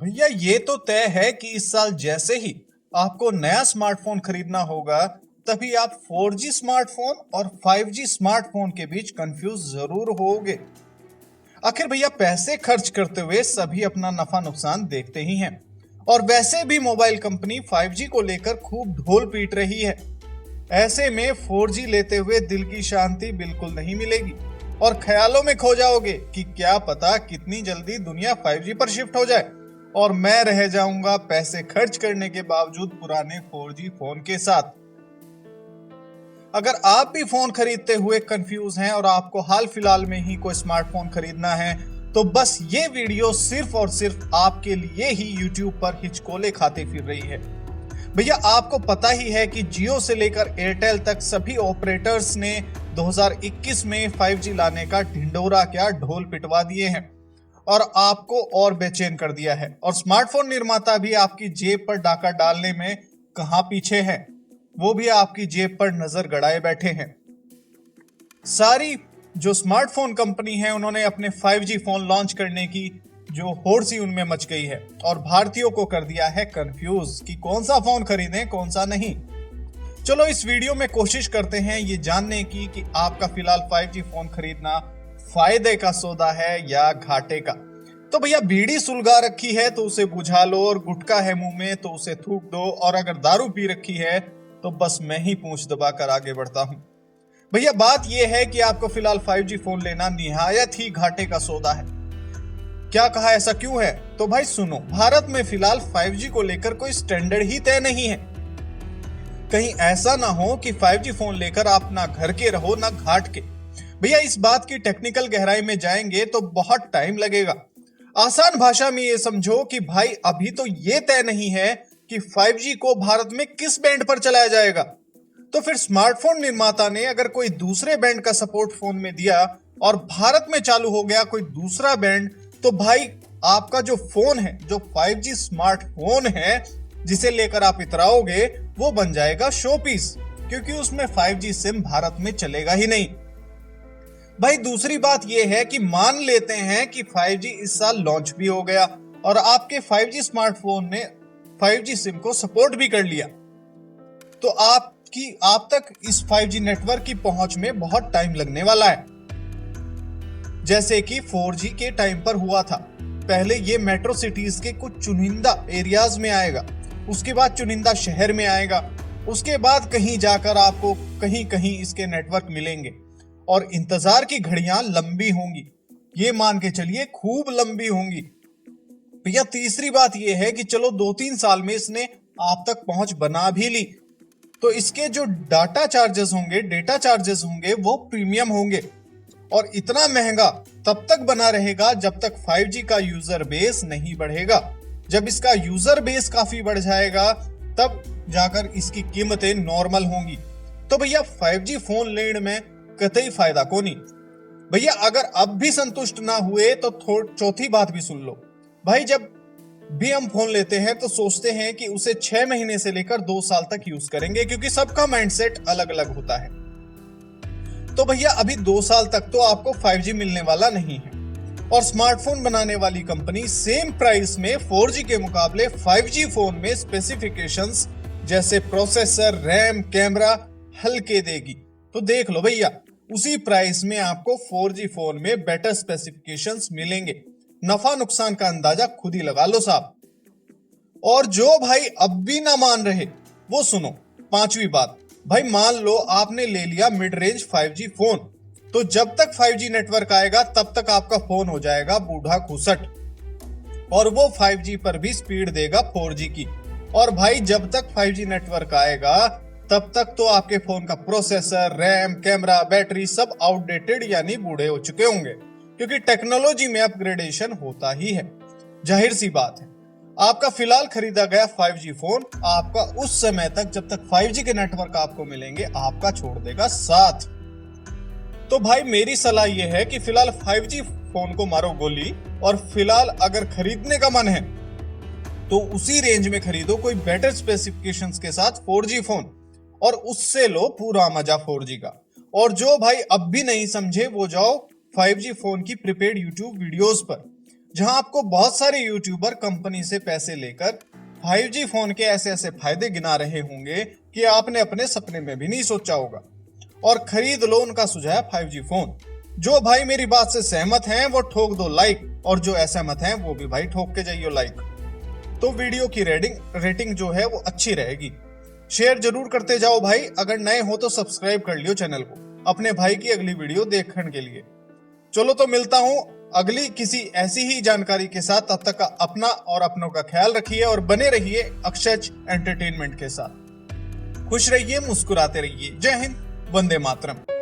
भैया ये तो तय है कि इस साल जैसे ही आपको नया स्मार्टफोन खरीदना होगा, तभी आप 4G स्मार्टफोन और 5G स्मार्टफोन के बीच कंफ्यूज जरूर होगे। आखिर भैया पैसे खर्च करते हुए सभी अपना नफा नुकसान देखते ही हैं। और वैसे भी मोबाइल कंपनी 5G को लेकर खूब ढोल पीट रही है। ऐसे में 4G लेते हुए दिल की शांति बिल्कुल नहीं मिलेगी और ख्यालों में खो जाओगे कि क्या पता कितनी जल्दी दुनिया 5G पर शिफ्ट हो जाए और मैं रह जाऊंगा पैसे खर्च करने के बावजूद पुराने 4G फोन के साथ। अगर आप भी फोन खरीदते हुए कंफ्यूज हैं और आपको हाल फिलहाल में ही कोई स्मार्टफोन खरीदना है, तो बस ये वीडियो सिर्फ और सिर्फ आपके लिए ही YouTube पर हिचकोले खाते फिर रही है। भैया आपको पता ही है कि जियो से लेकर एयरटेल तक सभी ऑपरेटर्स ने 2021 में 5G लाने का ढिंडोरा क्या ढोल पिटवा दिए हैं और आपको और बेचैन कर दिया है। और स्मार्टफोन निर्माता भी आपकी जेब पर डाका डालने में कहां पीछे है, वो भी आपकी जेब पर नजर गड़ाए बैठे हैं। सारी जो स्मार्टफोन कंपनी है उन्होंने अपने 5G फोन लॉन्च करने की जो होड़ सी उनमें मच गई है और भारतीयों को कर दिया है कंफ्यूज कि कौन सा फोन खरीदें कौन सा नहीं। चलो इस वीडियो में कोशिश करते हैं ये जानने की कि आपका फिलहाल 5G फोन खरीदना फायदे का सौदा है या घाटे का। तो भैया बीड़ी सुलगा रखी है तो उसे बुझा लो, और गुटखा है मुंह में तो उसे थूक दो, और अगर दारू पी रखी है तो बस मैं ही पूंछ दबाकर आगे बढ़ता हूं। भैया बात यह है कि आपको फिलहाल 5G फोन लेना निहायत ही घाटे का सौदा है। क्या कहा, ऐसा क्यों है? तो भाई सुनो, भारत में फिलहाल 5G को लेकर कोई स्टैंडर्ड ही तय नहीं है। कहीं ऐसा ना हो कि 5G फोन लेकर आप ना घर के रहो ना घाट के। भैया इस बात की टेक्निकल गहराई में जाएंगे तो बहुत टाइम लगेगा। आसान भाषा में ये समझो कि भाई अभी तो ये तय नहीं है कि 5G को भारत में किस बैंड पर चलाया जाएगा। तो फिर स्मार्टफोन निर्माता ने अगर कोई दूसरे बैंड का सपोर्ट फोन में दिया और भारत में चालू हो गया कोई दूसरा बैंड, तो भाई आपका जो फोन है, जो 5G स्मार्टफोन है जिसे लेकर आप इतराओगे, वो बन जाएगा शो पीस, क्योंकि उसमें 5G सिम भारत में चलेगा ही नहीं। भाई दूसरी बात यह है कि मान लेते हैं कि 5G इस साल लॉन्च भी हो गया और आपके 5G स्मार्टफोन ने 5G सिम को सपोर्ट भी कर लिया, तो आप तक इस 5G नेटवर्क की पहुंच में बहुत टाइम लगने वाला है, जैसे कि 4G के टाइम पर हुआ था। पहले ये मेट्रो सिटीज के कुछ चुनिंदा एरियाज में आएगा, उसके बाद चुनिंदा शहर में आएगा, उसके बाद कहीं जाकर आपको कहीं कहीं इसके नेटवर्क मिलेंगे और इंतजार की घड़ियां लंबी होंगी, ये मान के चलिए खूब लंबी होंगी। भैया तीसरी बात यह है कि चलो 2-3 साल में इसने आप तक पहुंच बना भी ली, तो इसके जो डाटा चार्जेस होंगे, डेटा चार्जेस होंगे, वो प्रीमियम होंगे और इतना महंगा तब तक बना रहेगा जब तक 5G का यूजर बेस नहीं बढ़ेगा। जब इसका यूजर बेस काफी बढ़ जाएगा तब जाकर इसकी कीमतें नॉर्मल होंगी। तो भैया 5G फोन लेने में कतई फायदा को नहीं। भैया अगर अब भी संतुष्ट ना हुए तो चौथी बात भी सुन लो। भाई जब भी हम फोन लेते हैं तो सोचते हैं कि उसे 6 महीने से लेकर 2 साल तक यूज करेंगे, क्योंकि सबका माइंडसेट अलग अलग होता है। तो भैया अभी 2 साल तक तो आपको 5G मिलने वाला नहीं है और स्मार्टफोन बनाने वाली कंपनी सेम प्राइस में 4G के मुकाबले 5G फोन में स्पेसिफिकेशंस जैसे प्रोसेसर, रैम, कैमरा हल्के देगी। तो देख लो भैया, उसी प्राइस में आपको 4G फोन में बेटर स्पेसिफिकेशंस मिलेंगे। नफा नुकसान का अंदाजा खुद ही लगा लो साहब। और जो भाई अब भी ना मान रहे वो सुनो, पांचवी बात। भाई मान लो आपने ले लिया मिड रेंज 5G फोन, तो जब तक 5G नेटवर्क आएगा तब तक आपका फोन हो जाएगा बूढ़ा खुसट और वो 5G पर भी स्पीड देगा 4G की। और भाई जब तक 5G नेटवर्क आएगा तब तक तो आपके फोन का प्रोसेसर, रैम, कैमरा, बैटरी सब आउटडेटेड यानी बूढ़े हो चुके होंगे, क्योंकि टेक्नोलॉजी में अपग्रेडेशन होता ही है। जाहिर सी बात है, आपका फिलहाल खरीदा गया 5G फोन आपका उस समय तक जब तक 5G के नेटवर्क आपको मिलेंगे आपका छोड़ देगा साथ। तो भाई मेरी सलाह यह है कि फिलहाल 5G फोन को मारो गोली, और फिलहाल अगर खरीदने का मन है तो उसी रेंज में खरीदो कोई बेटर स्पेसिफिकेशंस के साथ 4G फोन, और उससे लो पूरा मजा 4G का। और जो भाई अब भी नहीं समझे वो जाओ 5G फोन की प्रीपेड YouTube वीडियोस पर, जहां आपको बहुत सारे यूट्यूबर कंपनी से पैसे लेकर 5G फोन के ऐसे ऐसे फायदे गिना रहे होंगे कि आपने अपने सपने में भी नहीं सोचा होगा, और खरीद लो उनका सुझाया 5G फोन। जो भाई मेरी बात से सहमत हैं वो ठोक दो लाइक, और जो असहमत हैं वो भी भाई ठोक के जाइए लाइक। तो वीडियो की रेटिंग जो है वो अच्छी रहेगी। शेयर जरूर करते जाओ भाई। अगर नए हो तो सब्सक्राइब कर लियो चैनल को अपने भाई की अगली वीडियो देखने के लिए। चलो तो मिलता हूं अगली किसी ऐसी ही जानकारी के साथ। तब तक अपना और अपनों का ख्याल रखिए और बने रहिए अक्षय एंटरटेनमेंट के साथ। खुश रहिए, मुस्कुराते रहिए। जय हिंद, वंदे मातरम।